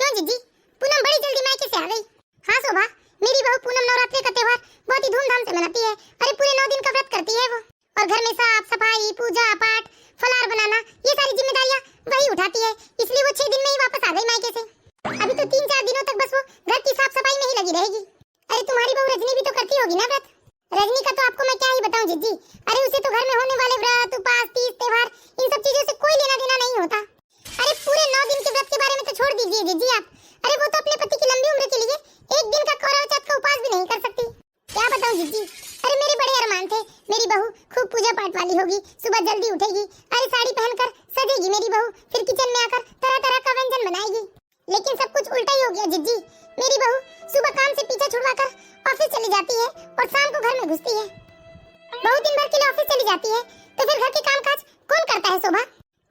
क्यों जीजी, पूनम बड़ी जल्दी मायके से आ गई? हाँ शोभा, मेरी बहू पूनम नवरात्रि का त्योहार बहुत ही धूमधाम से मनाती है। अरे पूरे 9 दिन का व्रत करती है वो, और घर में साफ सफाई, पूजा पाठ, फलार बनाना, ये सारी जिम्मेदारियां वही उठाती है। इसलिए वो 6 दिन में ही वापस आ गई मायके से। अभी तो 3-4 दिनों तक बस वो घर की साफ सफाई में ही लगी रहेगी। अरे तुम्हारी बहू रजनी भी तो करती होगी ना व्रत? रजनी का तो आपको मैं क्या ही बताऊं जीजी। अरे उसे तो घर में होने वाले व्रत, उपास, तीज, त्योहार, इन सब चीजों से कोई लेना देना नहीं होता। अरे पूरे 9 दिन के व्रत के बारे में तो छोड़ दीजिए जीजी आप। अरे वो तो अपने पति की लंबी उम्र के लिए 1 दिन का करवा चौथ का उपास भी नहीं कर सकती। क्या बताऊं जीजी, अरे मेरे बड़े अरमान थे मेरी बहू खूब पूजा पाठ वाली होगी, सुबह जल्दी उठेगी, अरे साड़ी पहनकर सजेगी मेरी बहू, फिर किचन में आकर तरह तरह का व्यंजन बनाएगी। लेकिन सब कुछ उल्टा ही हो गया जीजी। मेरी बहू सुबह काम से पीछा छुड़वाकर ऑफिस चली जाती है और शाम को घर में घुसती है। बहुत दिन भर के लिए ऑफिस चली जाती है तो फिर घर के कामकाज कौन करता है शोभा?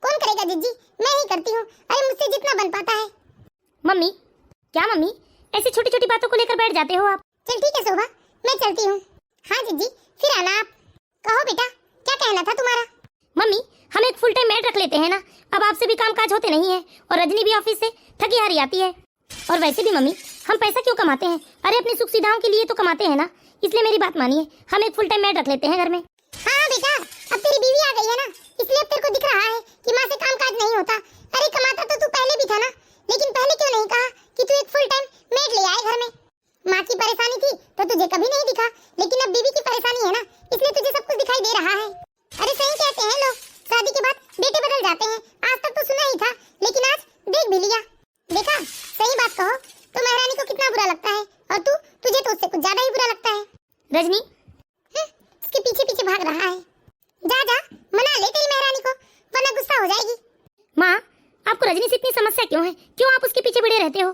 कौन करेगा जीजी? मैं ही करती हूँ। अरे मुझसे जितना बन पाता है। मम्मी, क्या मम्मी ऐसी छोटी छोटी बातों को लेकर बैठ जाते हो आप? चल ठीक है शोभा, मैं चलती हूँ। हाँ जीजी, फिर आना आप। कहो बेटा, क्या कहना था तुम्हारा? मम्मी, हम एक फुल टाइम मेड रख लेते हैं ना, अब आपसे भी कामकाज होते नहीं है और रजनी भी ऑफिस से थकी हारी आती है। और वैसे भी मम्मी, हम पैसा क्यों कमाते हैं? अरे अपनी सुख सुविधाओं के लिए तो कमाते हैं ना, इसलिए मेरी बात मानिए, हम एक फुल टाइम मेड रख लेते हैं घर में। हाँ बेटा, अब तेरी बीवी आ गई है ना, इसलिए अब तेरे को दिख रहा है कि माँ से कामकाज नहीं होता। अरे कमाता तो तू पहले भी था ना, लेकिन पहले क्यों नहीं कहा कि तू एक फुल टाइम मेड ले आए घर में? माँ की परेशानी थी तो तुझे कभी नहीं दिखा, लेकिन अब बीवी की परेशानी है ना, इसलिए तुझे सब कुछ दिखाई दे रहा है। अरे सही कहते हैं लोग, शादी के बाद बेटे बदल जाते हैं। आज तक तो सुना ही था, लेकिन आज देख भी लिया। देखा, सही बात कहो तो महारानी को कितना बुरा लगता है, और तुझे तो उससे कुछ ज्यादा ही बुरा लगता है। रजनी उसके पीछे पीछे भाग रहा है। जा जा, मना ले तेरी महारानी को, वरना गुस्सा हो जाएगी। माँ, आपको रजनी से इतनी समस्या क्यों है? क्यों आप उसके पीछे पड़े रहते हो?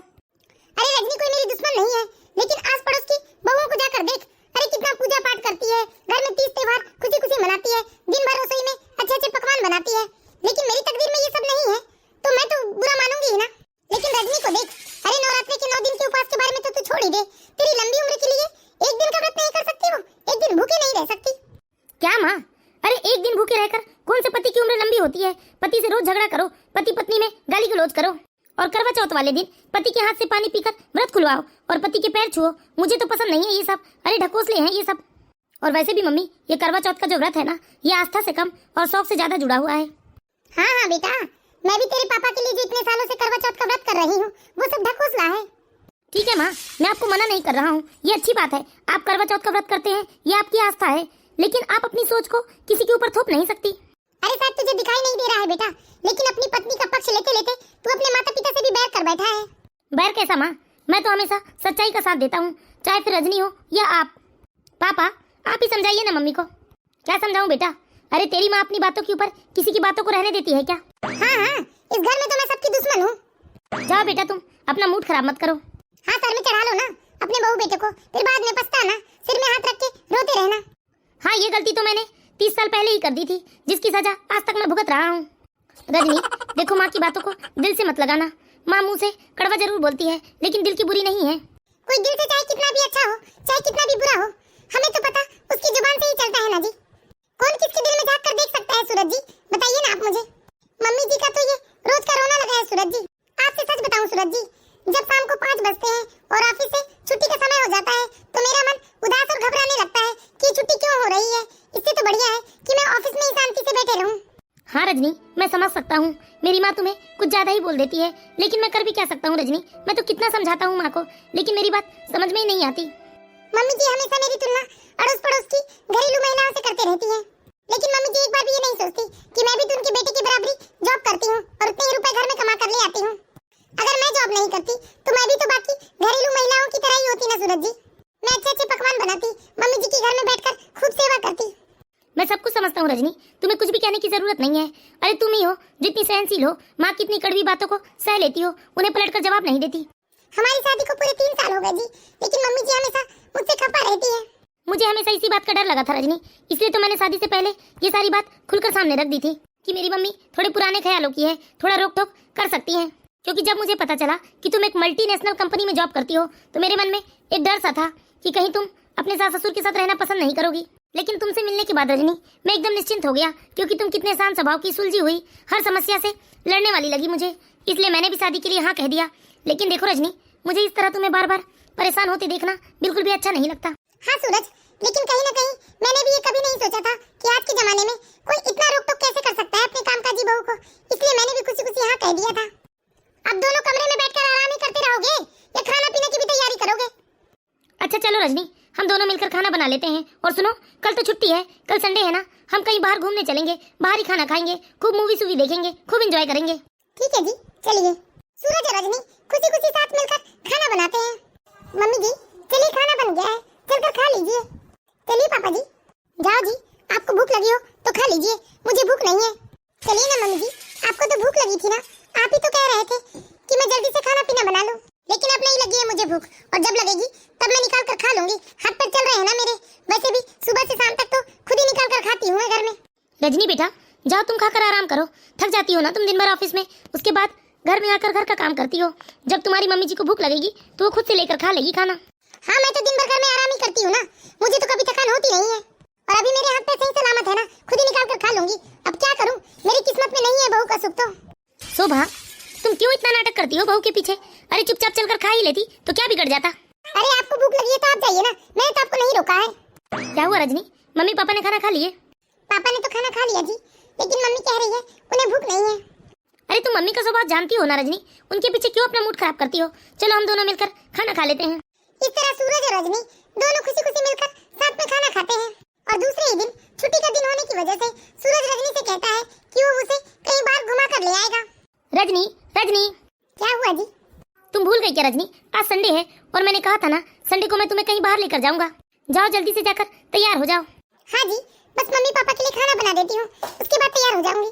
अरे रजनी कोई मेरी दुश्मन नहीं है, लेकिन आस पड़ोस की बहुओं को जाकर देख। अरे कितना पूजा पाठ करती है, घर में तीज त्योहार खुशी खुशी मनाती है, दिन भर रसोई में अच्छे अच्छे पकवान बनाती है। लेकिन मेरी तकदीर में ये सब नहीं है तो मैं तो बुरा मानूंगी ही ना। लेकिन रजनी को देख, अरे नवरात्रि के 9 दिन के उपास के बारे में तो तू छोड़ ही दे। तेरी लंबी उम्र के लिए 1 दिन का व्रत नहीं कर सकती वो, 1 दिन भूखे नहीं रह सकती। क्या माँ? अरे 1 दिन भूखे रहकर कौन से पति की उम्र लंबी होती है? पति से रोज झगड़ा करो, पति पत्नी में गाली गलौज करो, और करवा चौथ वाले दिन पति के हाथ से पानी पीकर व्रत खुलवाओ और पति के पैर छुओ। मुझे तो पसंद नहीं है ये सब। अरे ढकोसले हैं ये सब। और वैसे भी मम्मी, ये करवा चौथ का जो व्रत है ना, ये आस्था से कम और शौक से ज्यादा जुड़ा हुआ है। हाँ हाँ बेटा, मैं भी तेरे पापा के लिए जो इतने सालों से करवा चौथ का व्रत कर रही हूँ, वो सब ढकोसला है। ठीक है माँ, मैं आपको मना नहीं कर रहा हूँ, ये अच्छी बात है, आप करवा चौथ का व्रत करते हैं, ये आपकी आस्था है, लेकिन आप अपनी सोच को किसी के ऊपर थोप नहीं सकती। अरे शायद तुझे दिखाई नहीं दे रहा है बेटा, लेकिन अपनी पत्नी का पक्ष लेते लेते तू अपने माता पिता से भी बैर कर बैठा है। बैर कैसा माँ? मैं तो हमेशा सच्चाई का साथ देता हूँ, चाहे फिर रजनी हो या आप। पापा, आप ही समझाइए ना मम्मी को। क्या समझाऊं बेटा? अरे तेरी माँ अपनी बातों के ऊपर किसी की बातों को रहने देती है क्या? हाँ, इस घर में तो मैं सबकी दुश्मन हूँ। जाओ बेटा, तुम अपना मूड खराब मत करो। हाँ, सर में चढ़ा लो ना अपने बहू बेटे को, फिर बाद में पछताना, सिर में हाथ रख के रोते रहना। हाँ, ये गलती तो मैंने 30 साल पहले ही कर दी थी, जिसकी सजा आज तक मैं भुगत रहा हूँ। रजनी, देखो माँ की बातों को दिल से मत लगाना। माँ मुँह से कड़वा जरूर बोलती है, लेकिन दिल की बुरी नहीं है। कोई दिल से चाहे कितना भी अच्छा हो, चाहे कितना भी बुरा हो, हमें तो पता उसकी जुबान से ही चलता है ना जी। कौन किसके दिल में झांक कर देख सकता है सूरज जी? बताइए ना आप मुझे। मम्मी जी का तो ये रोज का रोना लगा है सूरज जी। आपसे सच बताऊं सूरज जी, जब शाम को 5 बजते हैं और ऑफिस से छुट्टी का समय हो जाता है तो मेरा मन उदास और घबराने लगता है कि छुट्टी क्यों हो रही है। इससे तो बढ़िया है कि मैं ऑफिस में ही शांति से बैठे रहूं। हाँ रजनी, मैं समझ सकता हूँ, मेरी माँ तुम्हें कुछ ज्यादा ही बोल देती है, लेकिन मैं कर भी क्या सकता हूँ रजनी? मैं तो कितना समझाता हूँ माँ को, लेकिन मेरी बात समझ में ही नहीं आती। मम्मी जी हमेशा मेरी तुलना अड़ोस पड़ोस की घरेलू महिलाओं से करते रहती है, लेकिन मम्मी जी एक बार भी ये नहीं सोचती कि मैं भी तो उनके बेटे की बराबरी जॉब करती हूँ और उतने ही रुपए घर में कमा कर ले आती हूँ। अगर मैं जॉब नहीं करती तो मैं भी तो बाकी घरेलू महिलाओं की तरह ही होती ना सूरज जी। मैं अच्छे अच्छे पकवान बनाती, मम्मी जी के घर में बैठकर खुद सेवा करती। मैं सब कुछ समझता हूँ रजनी, तुम्हें कुछ भी कहने की जरूरत नहीं है। अरे तुम ही हो जितनी सहनशील हो, माँ की इतनी कड़वी बातों को सह लेती हो, उन्हें पलट कर जवाब नहीं देती। हमारी शादी को पूरे 3 साल हो गए जी, लेकिन मम्मी जी हमेशा मुझसे खपा रहती है। मुझे हमेशा इसी बात का डर लगा था रजनी, इसलिए तो मैंने शादी से पहले ये सारी बात खुलकर सामने रख दी थी कि मेरी मम्मी थोड़े पुराने ख्यालों की है, थोड़ा रोक टोक कर सकती हैं। क्योंकि जब मुझे पता चला कि तुम एक मल्टीनेशनल कंपनी में जॉब करती हो तो मेरे मन में एक डर सा था कि कहीं तुम अपने सास ससुर के साथ रहना पसंद नहीं करोगी। लेकिन तुमसे मिलने के बाद रजनी, मैं एकदम निश्चिंत हो गया, क्योंकि तुम कितने शांत स्वभाव की, सुलझी हुई, हर समस्या से लड़ने वाली लगी मुझे। इसलिए मैंने भी शादी के लिए हाँ कह दिया। लेकिन देखो रजनी, मुझे इस तरह तुम्हें बार बार परेशान होते देखना बिल्कुल भी अच्छा नहीं लगता। हाँ सूरज, लेकिन कहीं ना कहीं मैंने भी ये कभी नहीं सोचा था कि आज के जमाने में कोई इतना रोक टोक कैसे कर सकता है अपने कामकाजी बहू को, इसलिए मैंने भी खुशी खुशी हाँ कह दिया था। अब दोनों कमरे में बैठकर आराम ही करते रहोगे या खाना पीने की भी तैयारी करोगे? अच्छा चलो रजनी, हम दोनों मिलकर खाना बना लेते हैं। और सुनो, कल तो छुट्टी है, कल संडे है ना, हम कहीं बाहर घूमने चलेंगे, बाहर ही खाना खाएंगे, खूब मूवी सूवी देखेंगे, खूब एंजॉय करेंगे। ठीक है जी, चलिए। सूरज और रजनी खुशी खुशी साथ मिलकर खाना बनाते हैं। मम्मी जी चलिए, खाना बन गया है, चलकर खा लीजिए। चलिए पापा जी, जाओ जी, आपको भूख लगी हो तो खा लीजिए, मुझे भूख नहीं है। चलिए ना मम्मी जी, आपको तो भूख लगी थी ना, आप ही तो कह रहे थे कि मैं जल्दी से खाना पीना बना लूं, लेकिन अब नहीं लगी है मुझे भूख, और जब लगेगी तब मैं निकाल कर खा लूंगी। हाथ पैर चल रहे हैं ना मेरे, वैसे भी सुबह से शाम तक तो खुद ही निकाल कर खाती हूँ घर में। रजनी बेटा, जाओ तुम खाकर आराम करो, थक जाती हो ना तुम दिन भर ऑफिस में, उसके बाद घर में आकर घर का काम करती हो। जब तुम्हारी मम्मी जी को भूख लगेगी तो वो खुद से लेकर खा लेगी खाना। हाँ, मैं तो दिन भर घर में आराम ही करती हूँ ना, मुझे तो कभी थकान होती नहीं है, और अभी मेरे हाथ पैर सही सलामत है ना, खुद ही निकाल कर खा लूंगी। अब क्या करूँ, मेरी किस्मत में नहीं है बहू का सुख तो। शोभा, तुम क्यों इतना नाटक करती हो बहू के पीछे? अरे चुपचाप चलकर खा ही लेती तो क्या बिगड़ जाता। अरे आपको भूख लगी है तो आप जाइए ना, मैंने तो आपको नहीं रोका है। क्या हुआ रजनी, मम्मी पापा ने खाना खा लिए? पापा ने तो खाना खा लिया जी, लेकिन मम्मी कह रही है उन्हें भूख नहीं है। अरे तुम मम्मी का स्वभाव जानती हो ना रजनी, उनके पीछे क्यों अपना मूड खराब करती हो? चलो हम दोनों मिलकर खाना खा लेते हैं। इस तरह सूरज और रजनी दोनों खुशी खुशी मिलकर साथ में खाना खाते हैं, और दूसरे ही दिन छुट्टी का दिन होने की वजह से सूरज रजनी से कहता है कि वो उसे कहीं बाहर घुमा कर ले आएगा। रजनी, रजनी, क्या हुआ जी? तुम भूल गई क्या रजनी? आज संडे है और मैंने कहा था ना संडे को मैं तुम्हें कहीं बाहर लेकर जाऊंगा। जाओ जल्दी से जाकर तैयार हो जाओ। हाँ जी, बस मम्मी पापा के लिए खाना बना देती हूँ, उसके बाद तैयार हो जाऊंगी।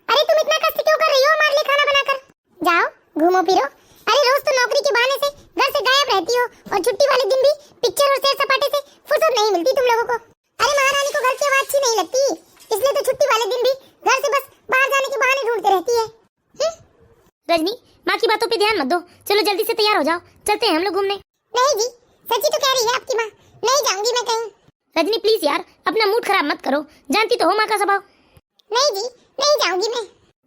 अरे तुम इतना कष्ट क्यों कर रही हो हमारे लिए खाना बनाकर? जाओ घूमो फिरो। अरे रोज तो नौकरी के बहाने से घर से गायब रहती हो, और छुट्टी वाले दिन भी पिक्चर और सैर सपाटे से फुर्सत नहीं मिलती तुम लोगों को। अरे महारानी को घर की आवाज अच्छी नहीं लगती, इसलिए तो छुट्टी वाले दिन भी घर से बस बाहर जाने के बहाने ढूंढते रहती है। रजनी, माँ की बातों पे ध्यान मत दो, चलो जल्दी से तैयार हो जाओ, चलते हैं हम लोग घूमने। नहीं जी, सच्ची तो कह रही है आपकी माँ, नहीं जाऊंगी मैं कहीं। रजनी प्लीज यार, अपना मूड खराब मत करो, जानती तो हो माँ का स्वभाव। नहीं जी, नहीं जाऊंगी मैं।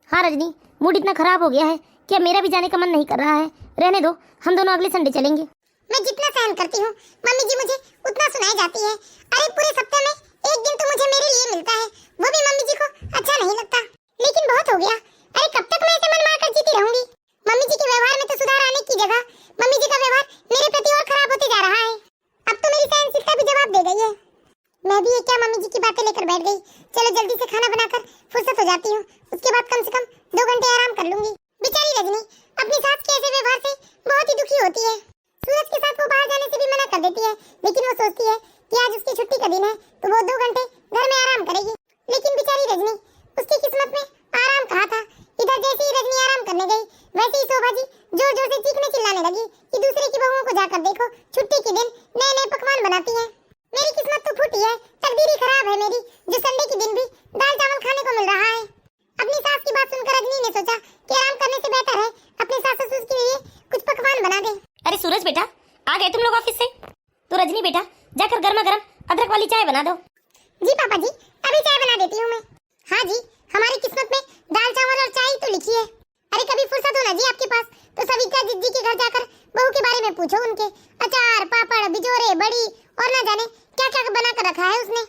हाँ रजनी, मूड इतना खराब हो गया है कि अब मेरा भी जाने का मन नहीं कर रहा है, रहने दो, हम दोनों अगले संडे चलेंगे। मैं जितना सहन करती हूँ मम्मी जी मुझे उतना सुनाई जाती है। अरे पूरे सप्ताह में एक दिन तो मुझे मेरे लिए मिलता है, वो भी मम्मी जी को अच्छा नहीं लगता, लेकिन बहुत हो गया। अरे कब तक मैं ऐसे मन मारकर जीती रहूंगी? मम्मी जी के व्यवहार में तो सुधार आने की जगह मम्मी जी का व्यवहार मेरे प्रति और खराब होते जा रहा है। अब तो मेरी सहनशीलता भी जवाब दे गई है। मैं भी क्या मम्मी जी की बातें लेकर बैठ गई। चलो जल्दी से खाना बनाकर फुर्सत हो जाती हूँ, उसके बाद कम से कम 2 घंटे आराम कर लूंगी। बेचारी रजनी अपनी सास के ऐसे व्यवहार से बहुत ही दुखी होती है। सूरज के साथ वो बाहर जाने से भी मना कर देती है, लेकिन वो सोचती है कि आज उसकी छुट्टी का दिन है तो वो 2 घंटे घर में आराम करेगी। लेकिन बेचारी रजनी, उसकी किस्मत में आराम कहा था। इधर जैसे ही रजनी आराम करने गई, वैसे ही शोभा जी जोर जोर से चीखने चिल्लाने लगी कि दूसरे की बहुओं को जाकर देखो, छुट्टी के दिन नए नए पकवान बनाती है। मेरी किस्मत तो फूटी है, तकदीर ही खराब है मेरी, जो संडे के दिन भी दाल चावल खाने को मिल रहा है। अपनी सास की बात सुनकर रजनी ने सोचा कि आराम करने से बेहतर है अपने सास ससुर के लिए कुछ पकवान बना दे। अरे सूरज बेटा, आ गए तुम लोग ऑफिस से? तो रजनी बेटा, जाकर गर्मा गर्म अदरक वाली चाय बना दो। जी पापा जी, अभी चाय बना देती हूँ मैं। हाँ जी, हमारी किस्मत में दाल चावल और चाय तो लिखी है। अरे कभी फुर्सत हो ना जी आपके पास तो सविता जिज्जी के घर जाकर बहू के बारे में पूछो, उनके अचार पापड़ बिजोरे बड़ी और ना जाने क्या क्या बना कर रखा है उसने।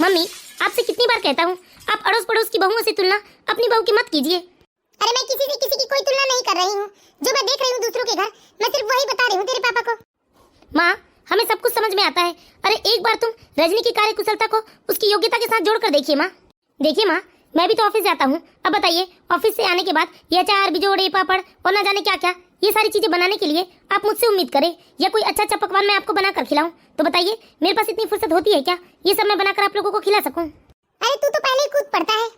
मम्मी, आपसे कितनी बार कहता हूँ, आप अड़ोस पड़ोस की बहुओं से तुलना अपनी बहू की मत कीजिए। अरे मैं किसी से किसी की कोई तुलना नहीं कर रही हूँ, जो मैं देख रही हूँ दूसरों के घर, मैं सिर्फ वही बता रही हूँ तेरे पापा को। माँ, हमें सब कुछ समझ में आता है। अरे एक बार तुम रजनी की कार्यकुशलता को उसकी योग्यता के साथ जोड़कर देखिए माँ। देखिए माँ, मैं भी तो ऑफिस जाता हूँ। अब बताइए, ऑफिस से आने के बाद ये अचार बिजोड़े पापड़ और ना जाने क्या क्या ये सारी चीजें बनाने के लिए आप मुझसे उम्मीद करें या कोई अच्छा अच्छा पकवान मैं आपको बनाकर खिलाऊं, तो बताइए मेरे पास इतनी फुर्सत होती है क्या ये सब मैं बनाकर आप लोगों को खिला सकूं? अरे तू तो पहले ही कूद पड़ता है।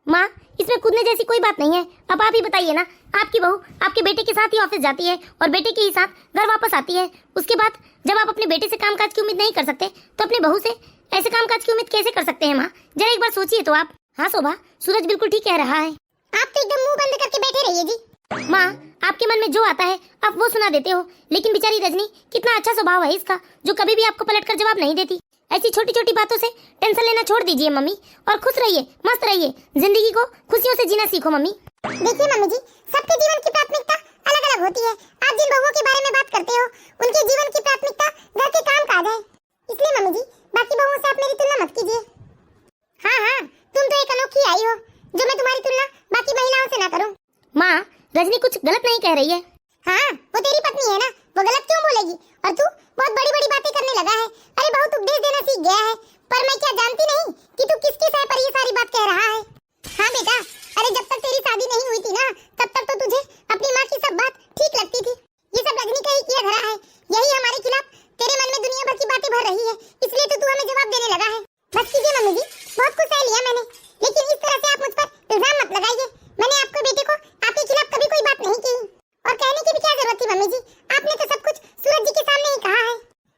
माँ, इसमें कूदने जैसी कोई बात नहीं है। अब आप ही बताइए ना, आपकी बहू आपके बेटे के साथ ही ऑफिस जाती है और बेटे के ही साथ घर वापस आती है। उसके बाद जब आप अपने बेटे से कामकाज की उम्मीद नहीं कर सकते तो अपनी बहू से ऐसे कामकाज की उम्मीद कैसे कर सकते हैं माँ? जरा एक बार सोचिए तो आप। हाँ शोभा, सूरज बिल्कुल ठीक कह रहा है। आप तो एकदम मुंह बंद करके बैठे रहिए जी। माँ, आपके मन में जो आता है आप वो सुना देते हो, लेकिन बेचारी रजनी, कितना अच्छा स्वभाव है इसका, जो कभी भी आपको पलटकर जवाब नहीं देती। ऐसी छोटी छोटी बातों से टेंशन लेना छोड़ दीजिए मम्मी, और खुश रहिए, मस्त रहिए, जिंदगी को खुशियों से जीना सीखो मम्मी। देखिए मम्मी जी, सबके जीवन की प्राथमिकता अलग अलग होती है। आप जिन बहुओं के बारे में बात करते हो उनके जीवन की प्राथमिकता घर के काम काज है। इसलिए मम्मी जी बाकी बहुओं से आप मेरी तुलना मत कीजिए। हाँ, तुम तो एक अनोखी आई हो जो मैं तुम्हारी तुलना बाकी महिलाओं से ना करूं। माँ, रजनी कुछ गलत नहीं कह रही है। हाँ, वो तेरी पत्नी है ना, वो गलत क्यों बोलेगी? और तू बहुत बड़ी बड़ी बातें करने लगा है। अरे बहुत उपदेश देना सीख गया है, पर मैं क्या जानती नहीं कि तू किसके सह पर ये सारी बात कह रहा है। हाँ बेटा, अरे जब तक तेरी शादी नहीं हुई थी ना, तब तक तो तुझे अपनी माँ की सब बात ठीक लगती थी। ये सब रजनी का ही किया धरा है, यही हमारे खिलाफ तेरे मन में दुनिया भर की बातें भर रही है, इसलिए तो तू हमें जवाब देने लगा है। बस कीजिए मम्मी जी, बहुत कुछ सह लिया मैंने, लेकिन इस तरह से आप मुझ पर इल्जाम मत लगाइए। मैंने आपको बेटे को आपके खिलाफ कभी कोई बात नहीं की, और कहने की भी क्या जरूरत थी मम्मी जी, आपने तो सब कुछ सूरज जी के सामने ही कहा है।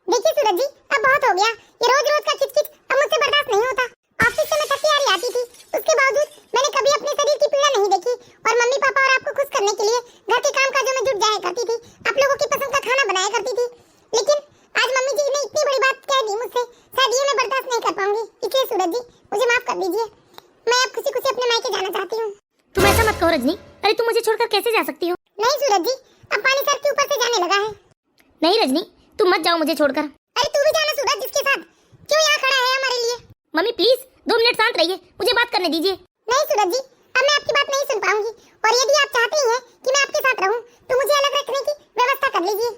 देखिए सूरज जी, अब बहुत हो गया, ये रोज रोज का किचकिच अब मुझसे बर्दाश्त नहीं होता। ऑफिस से मैं थकी हारी आती थी, उसके बावजूद मैंने कभी अपने शरीर की पीड़ा नहीं देखी, और मम्मी पापा और आपको खुश करने के लिए घर के काम काजों में जुट जाया करती थी, आप लोगों की पसंद का खाना बनाया करती थी। लेकिन आज मम्मी जी ने इतनी बड़ी बात कह दी मुझसे, शायद ये मैं बर्दाश्त नहीं कर पाऊंगी। इसलिए सूरज जी मुझे माफ कर दीजिए, मैं अब खुशी खुशी अपने मायके जाना चाहती हूँ। तुम ऐसा मत कहो रजनी, अरे तुम मुझे छोड़कर कैसे जा सकती हो? नहीं सूरज जी, अब पानी सर के ऊपर से जाने लगा है। नहीं रजनी, तुम मत जाओ मुझे छोड़कर। अरे तू भी जाना सूरज, जिसके साथ क्यों यहाँ खड़ा है हमारे लिए? मम्मी प्लीज 2 मिनट शांत रहिए, मुझे बात करने दीजिए। नहीं सूरज जी, अब मैं आपकी बात नहीं सुन पाऊंगी, और यदि आप चाहते ही हैं कि मैं आपके साथ रहूं, तो मुझे अलग रखने की व्यवस्था कर लीजिए।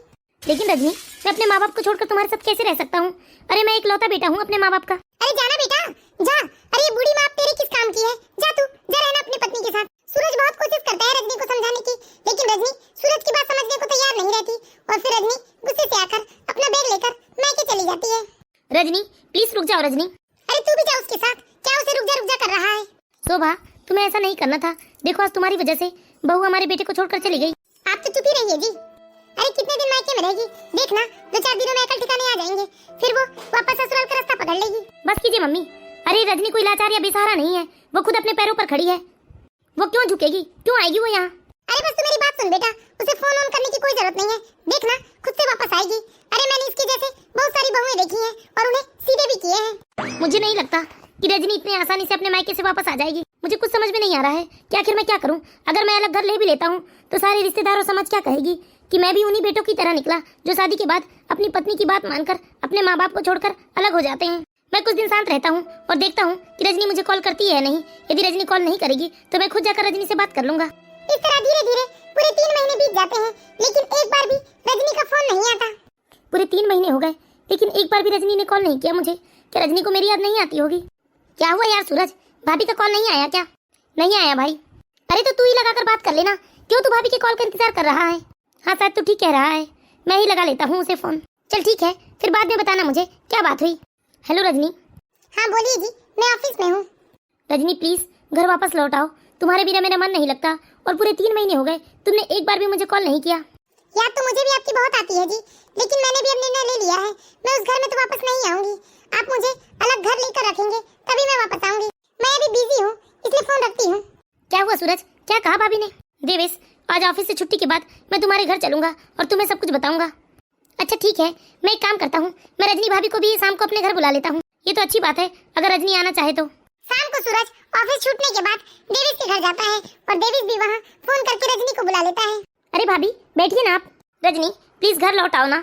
लेकिन रजनी, मैं अपने माँ बाप को छोड़कर तुम्हारे साथ कैसे रह सकता हूँ? अरे मैं इकलौता बेटा हूँ अपने माँ बाप का। अरे जाना बेटा, जा। अरे ये बूढ़ी माँ तेरी किस काम की है? जा तू, जा रहना अपनी पत्नी के साथ। सूरज बहुत कोशिश करता है रजनी को समझाने की, लेकिन रजनी सूरज की बात समझने को तैयार नहीं रहती, और फिर रजनी गुस्से से आकर अपना बैग लेकर मैके चली जाती है। रजनी प्लीज रुक जाओ रजनी। अरे तू भी जा उसके साथ, क्या उसे रुक जा कर रहा है? शोभा, तुम्हें ऐसा नहीं करना था। देखो आज तुम्हारी वजह से बहू हमारे बेटे को छोड़कर चली गई। आप तो चुप ही रहिए जी। अरे कितने दिन मायके में रहेगी? देखना 2-4 दिनों में अकल ठिकाने आ जाएंगे, फिर वो वापस ससुराल का रास्ता पकड़ लेगी। बस कीजिए मम्मी। अरे रजनी कोई लाचार या बेसहारा नहीं है, वो खुद अपने पैरों पर खड़ी है, वो क्यों झुकेगी, क्यों आएगी वो यहाँ? अरे बस तू मेरी बात सुन बेटा, उसे फोन ऑन करने की कोई जरूरत नहीं है, देखना खुद से वापस आएगी। अरे मैंने इसके जैसे बहुत सारी बहुएं देखी हैं और उन्हें सीधे भी किए हैं। मुझे नहीं लगता कि रजनी इतनी आसानी से अपने मायके से वापस आ जाएगी। मुझे कुछ समझ में नहीं आ रहा है कि आखिर मैं क्या करूं। अगर मैं अलग घर ले भी लेता हूं तो सारे रिश्तेदारों समाज क्या कहेगी कि मैं भी उन्हीं बेटों की तरह निकला जो शादी के बाद अपनी पत्नी की बात मानकर अपने माँ बाप को छोड़कर अलग हो जाते हैं। मैं कुछ दिन शांत रहता हूँ और देखता हूँ कि रजनी मुझे कॉल करती है या नहीं। यदि रजनी कॉल नहीं करेगी तो मैं खुद जाकर रजनी से बात कर लूंगा। इस तरह धीरे धीरे पूरे 3 महीने बीत जाते हैं, लेकिन एक बार भी रजनी का फोन नहीं आता। पूरे 3 महीने हो गए, लेकिन एक बार भी रजनी ने कॉल नहीं किया मुझे। क्या रजनी को मेरी याद नहीं आती होगी? क्या हुआ यार सूरज, भाभी का कॉल नहीं आया क्या? नहीं आया भाई। अरे तो तू ही लगाकर बात कर लेना, क्यों तू भाभी के कॉल का इंतजार कर रहा है? हाँ शायद तू ठीक कह रहा है, मैं ही लगा लेता हूँ उसे फोन। चल ठीक है, फिर बाद में बताना मुझे क्या बात हुई। हेलो रजनी। हाँ बोलिए जी, मैं ऑफिस में हूँ। रजनी प्लीज घर वापस लौट आओ, तुम्हारे बिना मेरा मन नहीं लगता, और पूरे 3 महीने हो गए तुमने एक बार भी मुझे कॉल नहीं किया। याद तो मुझे भी आपकी बहुत आती है जी, लेकिन मैंने भी अब निर्णय ले लिया है, मैं उस घर में तो वापस नहीं आऊंगी। आप मुझे अलग घर लेकर रखेंगे तभी मैं वापस आऊंगी। मैं अभी बिजी हूँ इसलिए फोन रखती हूँ। क्या हुआ सूरज, क्या कहा भाभी ने? देवेश, आज ऑफिस से छुट्टी के बाद मैं तुम्हारे घर चलूंगा और तुम्हें सब कुछ बताऊंगा। अच्छा ठीक है, मैं एक काम करता हूँ, मैं रजनी भाभी को भी शाम को अपने घर बुला लेता हूँ। ये तो अच्छी बात है अगर रजनी आना चाहे तो। शाम को सूरज ऑफिस छूटने के बाद देविस के घर जाता है और देविस भी वहाँ फोन करके रजनी को बुला लेता है। अरे भाभी बैठिए ना आप। रजनी प्लीज घर लौट आओ ना।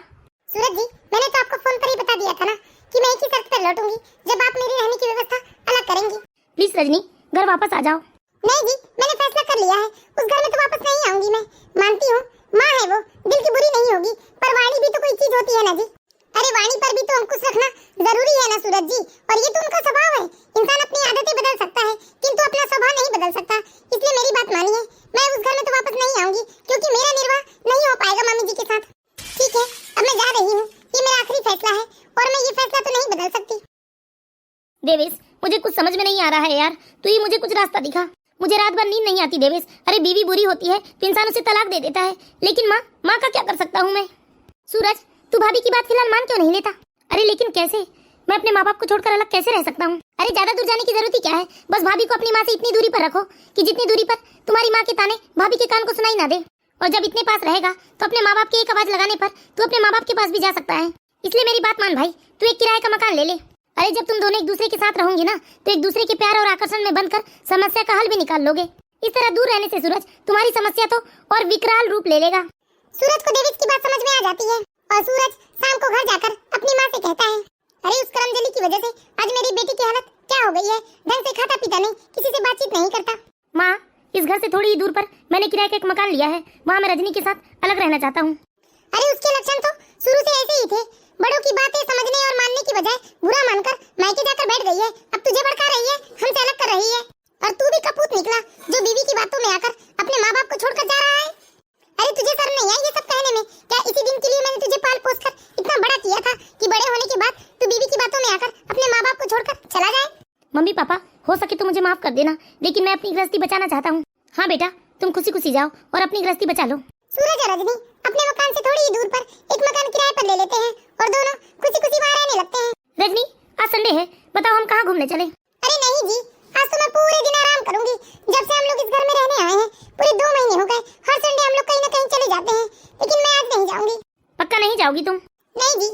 सूरज जी, मैंने तो आपको फोन पर ही बता दिया था ना कि मैं एक ही शर्त पर लौटूंगी, जब आप मेरी रहने की व्यवस्था अलग करेंगी। प्लीज रजनी घर वापस आ जाओ। नहीं जी, मैंने फैसला कर लिया है, उस घर में तो वापस नहीं आऊंगी मैं। मानती हूँ माँ है वो, दिल की बुरी नहीं होगी, पर वाणी भी तो कोई चीज होती है ना जी। अरे वाणी पर भी तो अंकुश रखना जरूरी है ना सूरज जी, और ये तो उनका स्वभाव है। इंसान अपनी आदतें बदल सकता है किंतु अपना स्वभाव नहीं बदल सकता। इसलिए मेरी बात मानिए, मैं उस घर में तो वापस नहीं आऊंगी, क्योंकि मेरा निर्वाह नहीं हो पाएगा मामी जी के साथ। ठीक है, अब मैं जा रही हूँ, ये मेरा आखिरी फैसला है और मैं ये फैसला तो नहीं बदल सकती। देवेश, मुझे कुछ समझ में नहीं आ रहा है यार, तू ही मुझे कुछ रास्ता दिखा। मुझे रात भर नींद नहीं आती देवेश। अरे बीवी बुरी होती है तो इंसान उसे तलाक दे देता है, लेकिन माँ का क्या कर सकता हूँ मैं? सूरज, तू भाभी की बात फिलहाल मान क्यों नहीं लेता? अरे लेकिन कैसे, मैं अपने माँ बाप को छोड़कर अलग कैसे रह सकता हूँ? अरे ज्यादा दूर जाने की जरूरत ही क्या है, बस भाभी को अपनी माँ से इतनी दूरी पर रखो कि जितनी दूरी पर तुम्हारी माँ के ताने भाभी के कान को सुनाई ना दे, और जब इतने पास रहेगा तो अपने माँ बाप की एक आवाज लगाने पर तू अपने माँ बाप के पास भी जा सकता है। इसलिए मेरी बात मान भाई, तू एक किराए का मकान ले ले। अरे जब तुम दोनों एक दूसरे के साथ रहोगे ना तो एक दूसरे के प्यार और आकर्षण में बनकर समस्या का हल भी निकाल लोगे। इस तरह दूर रहने से सूरज तुम्हारी समस्या तो और विकराल रूप ले लेगा। सूरज को देवित की बात समझ में आ जाती है और सूरज शाम को घर जाकर अपनी माँ से कहता है, अरे उस करमजली की वजह से आज मेरी बेटी की हालत क्या हो गई है, ढंग से खाता पीता नहीं, किसी से बातचीत नहीं करता। माँ, इस घर से थोड़ी ही दूर पर मैंने किराए का एक मकान लिया है, वहाँ मैं रजनी के साथ अलग रहना चाहता हूँ। अरे उसके लक्षण तो शुरू से ऐसे ही थे, बड़ों की बातें समझने और मानने की बजाय बुरा मानकर मायके जाकर बैठ गई है, अब तुझे भड़का रही है, हमसे अलग कर रही है। और तू भी कपूत निकला जो बीवी की बातों में आकर अपने माँ बाप को छोड़कर जा रहा है। अरे तुझे शर्म नहीं आई ये सब कहने में? क्या इसी दिन के लिए मैंने तुझे पाल पोस कर इतना बड़ा किया था कि बड़े होने के बाद तू बीवी की बातों में आकर अपने माँ बाप को छोड़कर चला जाए? मम्मी पापा, हो सके तो मुझे माफ कर देना, लेकिन मैं अपनी गृहस्थी बचाना चाहता हूँ। हाँ बेटा, तुम खुशी खुशी जाओ और अपनी गृहस्थी बचा लो। सूरज और रजनी अपने मकान से थोड़ी ही दूर पर एक मकान किराए पर ले लेते हैं और दोनों खुशी खुशी वहाँ रहने लगते हैं। रजनी, आज संडे है, बताओ हम कहाँ घूमने चले? अरे नहीं जी, आज तो मैं पूरे दिन आराम करूंगी। जब से हम लोग इस घर में रहने आए हैं पूरे 2 महीने हो गए, हर संडे हम लोग कहीं न कहीं चले जाते हैं, लेकिन मैं आज नहीं जाऊंगी। पक्का नहीं जाओगी तुम? नहीं जी।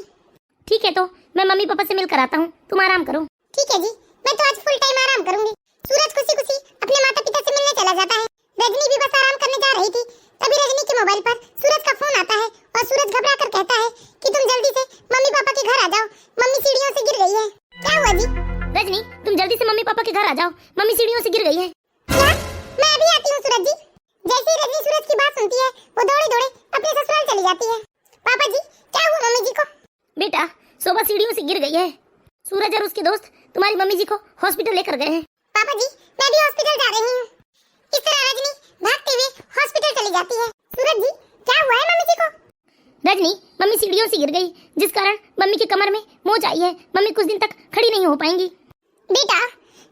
ठीक है, तो मैं मम्मी पापा से मिलकर आता हूँ, तुम आराम करो। ठीक है जी, मैं तो आज फुल टाइम आराम करूंगी। सूरज खुशी खुशी अपने माता पिता से मिलने चला जाता है। रजनी भी बस आराम करने जा रही थी, तभी रजनी के मोबाइल पर सूरज का फोन आता है और सूरज घबरा कर कहता है कि तुम जल्दी से मम्मी पापा के घर आ जाओ, मम्मी सीढ़ियों से गिर गई है। क्या हुआ जी? रजनी, तुम जल्दी से मम्मी पापा के घर आ जाओ, मम्मी सीढ़ियों से गिर गई है। क्या? मैं अभी आती हूँ सूरज जी। जैसे ही रजनी सूरज की बात सुनती है वो दौड़े दौड़े अपने ससुराल चली जाती है। पापा जी, क्या हुआ मम्मी जी को? बेटा, शोभा सीढ़ियों से गिर गई है। सूरज और उसके दोस्त तुम्हारी मम्मी जी को हॉस्पिटल लेकर गए हैं। पापा जी, मैं भी हॉस्पिटल जा रही हूँ। इस तरह रजनी भागते हुए हॉस्पिटल चली जाती है। सूरज जी, क्या हुआ है मम्मी जी को? रजनी, मम्मी सीढ़ियों से गिर गई, जिस कारण मम्मी की कमर में मोच आई है, मम्मी कुछ दिन तक खड़ी नहीं हो पाएंगी। बेटा,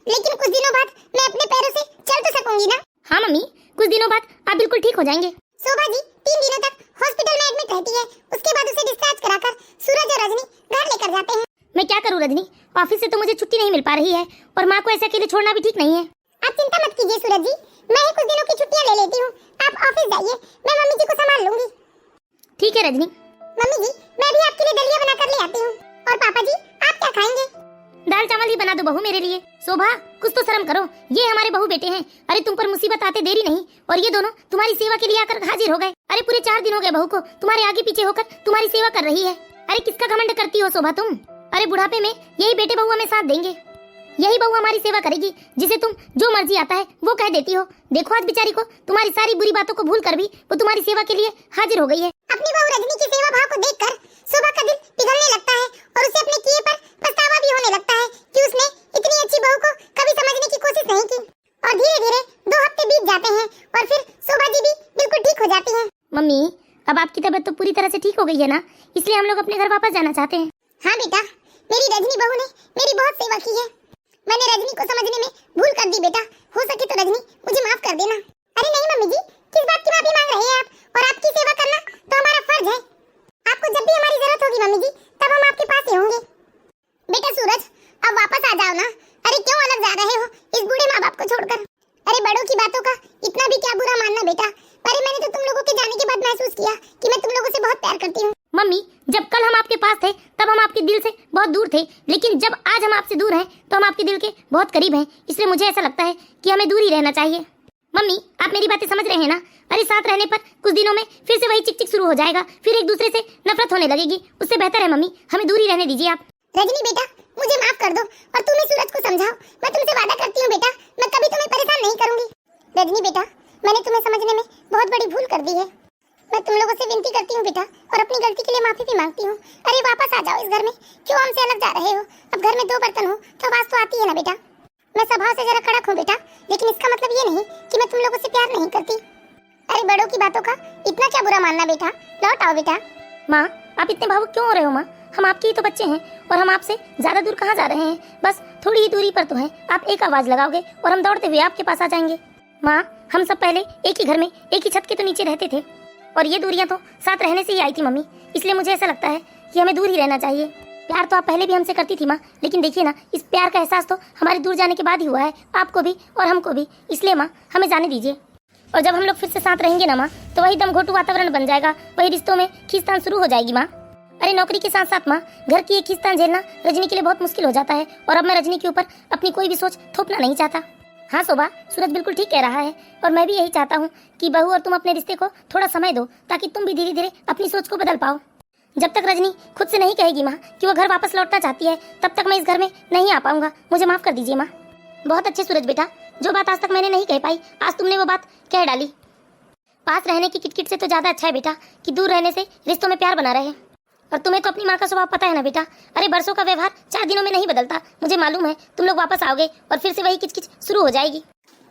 लेकिन कुछ दिनों बाद मैं अपने पैरों से चल तो सकूंगी ना? हाँ मम्मी, कुछ दिनों बाद आप बिल्कुल ठीक हो जाएंगे। शोभा जी 3 दिनों तक हॉस्पिटल में एडमिट रहती है, उसके बाद उसे डिस्चार्ज कराकर सूरज और रजनी घर लेकर जाते हैं। मैं क्या करूँ रजनी, ऑफिस से तो मुझे छुट्टी नहीं मिल पा रही है और माँ को ऐसे अकेले छोड़ना भी ठीक नहीं है। आप चिंता मत कीजिए सूरज जी, मैं ही कुछ दिनों की छुट्टियां ले लेती हूँ। आप ऑफिस जाइए, मैं मम्मी जी को संभाल लूंगी। ठीक है रजनी। मम्मी जी, मैं भी आपके लिए दलिया बना कर ले आती हूँ। और पापा जी, आप क्या खाएंगे? दाल चावल ही बना दो बहू मेरे लिए। शोभा, कुछ तो शर्म करो, ये हमारे बहू बेटे हैं। अरे तुम पर मुसीबत आते देरी नहीं और ये दोनों तुम्हारी सेवा के लिए आकर हाजिर हो गए। अरे पूरे 4 दिन हो गए बहू को तुम्हारे आगे पीछे होकर तुम्हारी सेवा कर रही है। अरे किसका घमंड करती हो शोभा तुम? अरे बुढ़ापे में यही बेटे बहू हमें साथ देंगे, यही बहू हमारी सेवा करेगी, जिसे तुम जो मर्जी आता है वो कह देती हो। देखो आज बेचारी को तुम्हारी सारी बुरी बातों को भूल कर भी वो तुम्हारी सेवा के लिए हाजिर हो गई है। अपनी बहू रजनी की सेवा भाव को देखकर शोभा का दिल पिघलने लगता है और उसे अपने किए पर पछतावा भी होने लगता है कि उसने इतनी अच्छी बहू को कभी समझने की कोशिश नहीं की। और धीरे धीरे 2 हफ्ते बीत जाते हैं और फिर शोभा जी भी बिल्कुल ठीक हो जाती है। मम्मी, अब आपकी तबीयत तो पूरी तरह से ठीक हो गई है ना, इसलिए हम लोग अपने घर वापस जाना चाहते हैं। हाँ बेटा, मेरी रजनी बहू ने मेरी बहुत सेवा की है। मैंने रजनी को समझने में भूल कर दी बेटा, हो सके तो रजनी मुझे माफ कर देना। अरे नहीं मम्मी जी, किस बात की माफी मांग रहे हैं आप? और आपकी सेवा करना तो हमारा फर्ज है। आपको जब भी हमारी जरूरत होगी मम्मी जी, तब हम आपके पास ही होंगे। बेटा सूरज, अब वापस आ जाओ ना। अरे क्यों अलग जा रहे हो इस बूढ़े माँ बाप को छोड़कर? अरे बड़ों की बातों का इतना भी क्या बुरा मानना बेटा। अरे मैंने तो तुम लोगों के जाने के बाद महसूस किया कि मैं तुम लोगों से बहुत प्यार करती हूँ। मम्मी, जब कल हम आपके पास थे तब हम आपके दिल से बहुत दूर थे, लेकिन जब आज हम आपसे दूर हैं तो हम आपके दिल के बहुत करीब हैं, इसलिए मुझे ऐसा लगता है कि हमें दूर ही रहना चाहिए। मम्मी, आप मेरी बातें समझ रहे हैं ना? अरे साथ रहने पर कुछ दिनों में फिर से वही चिक चिक शुरू हो जाएगा, फिर एक दूसरे से नफरत होने लगेगी। उससे बेहतर है मम्मी, हमें दूर ही रहने दीजिए आप। रजनी बेटा, मुझे माफ कर दो और तुम ही सूरज को समझाओ। मैं तुमसे वादा करती हूँ बेटा, मैं कभी तुम्हें परेशान नहीं करूंगी। रजनी बेटा, मैंने तुम्हें समझने में बहुत बड़ी भूल कर दी है। मैं तुम लोगों से विनती करती हूँ बेटा और अपनी गलती के लिए माफी भी मांगती हूँ। अरे वापस आ जाओ इस घर में, क्यों हमसे अलग जा रहे हो? अब घर में 2 बर्तन हो तो आवाज तो आती है ना बेटा। मैं स्वभाव से जरा कड़क हूँ बेटा, लेकिन इसका मतलब ये नहीं कि मैं तुम लोगों से प्यार नहीं करती। अरे बड़ों की बातों का इतना क्या बुरा मानना बेटा, लौट आओ बेटा। माँ, आप इतने भावुक क्यों हो रहे हो माँ? हम आपके ही तो बच्चे हैं और हम आपसे ज्यादा दूर कहाँ जा रहे हैं, बस थोड़ी ही दूरी पर तो है। आप एक आवाज लगाओगे और हम दौड़ते हुए आपके पास आ जाएंगे। माँ, हम सब पहले एक ही घर में एक ही छत के तो नीचे रहते थे और ये दूरियां तो साथ रहने से ही आई थी मम्मी, इसलिए मुझे ऐसा लगता है कि हमें दूर ही रहना चाहिए। प्यार तो आप पहले भी हमसे करती थी माँ, लेकिन देखिए ना, इस प्यार का एहसास तो हमारे दूर जाने के बाद ही हुआ है, आपको भी और हमको भी। इसलिए माँ, हमें जाने दीजिए। और जब हम लोग फिर से साथ रहेंगे ना माँ, तो वही दमघोटू वातावरण बन जाएगा, वही रिश्तों में खींचतान शुरू हो जाएगी माँ। अरे नौकरी के साथ साथ माँ, घर की एक खींचतान झेलना रजनी के लिए बहुत मुश्किल हो जाता है और अब मैं रजनी के ऊपर अपनी कोई भी सोच थोपना नहीं चाहता। हाँ शोभा, सूरज बिल्कुल ठीक कह रहा है और मैं भी यही चाहता हूँ कि बहू और तुम अपने रिश्ते को थोड़ा समय दो ताकि तुम भी धीरे धीरे अपनी सोच को बदल पाओ। जब तक रजनी खुद से नहीं कहेगी माँ कि वो घर वापस लौटना चाहती है तब तक मैं इस घर में नहीं आ पाऊंगा। मुझे माफ कर दीजिए माँ। बहुत अच्छे सूरज बेटा, जो बात आज तक मैंने नहीं कह पाई आज तुमने वो बात कह डाली। पास रहने की किटकिट से तो ज्यादा अच्छा है बेटा कि दूर रहने से रिश्तों में प्यार बना रहे। और तुम्हें तो अपनी माँ का स्वभाव पता है ना बेटा। अरे बरसों का व्यवहार 4 दिनों में नहीं बदलता। मुझे मालूम है तुम लोग वापस आओगे और फिर से वही किचकिच शुरू हो जाएगी।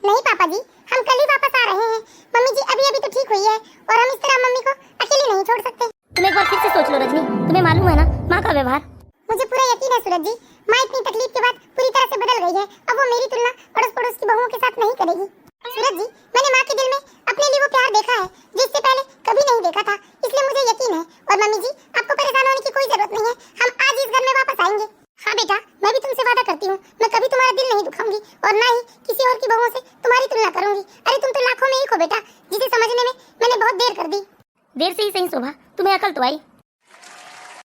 नहीं पापा जी, हम कल ही वापस आ रहे हैं। मम्मी जी अभी अभी तो ठीक हुई है और हम इस तरह मम्मी को अकेली नहीं छोड़ सकते। तुम एक बार फिर से सोच लो रजनी, तुम्हें मालूम है ना माँ का व्यवहार। मुझे पूरा यकीन है सूरज जी, माँ इतनी तकलीफ के बाद पूरी तरह से बदल गई है। अब वो मेरी तुलना अड़ोस पड़ोस की बहुओं के साथ नहीं करेगी। सूरज जी, मैंने माँ के दिल में अपने लिए वो प्यार देखा है जिससे पहले कभी नहीं देखा था, इसलिए मुझे यकीन है। और मम्मी जी आपको परेशान होने की कोई जरूरत नहीं है, हम आज इस घर में वापस आएंगे। हाँ बेटा, मैं भी तुमसे वादा करती हूँ मैं कभी तुम्हारा दिल नहीं दुखाऊंगी और ना ही किसी और की बहुओं से तुम्हारी तुलना करूंगी। अरे तुम तो लाखों में एक हो बेटा, जिसे समझने में मैंने बहुत देर कर दी। देर से ही सही शोभा, तुम्हें अकल तो आई।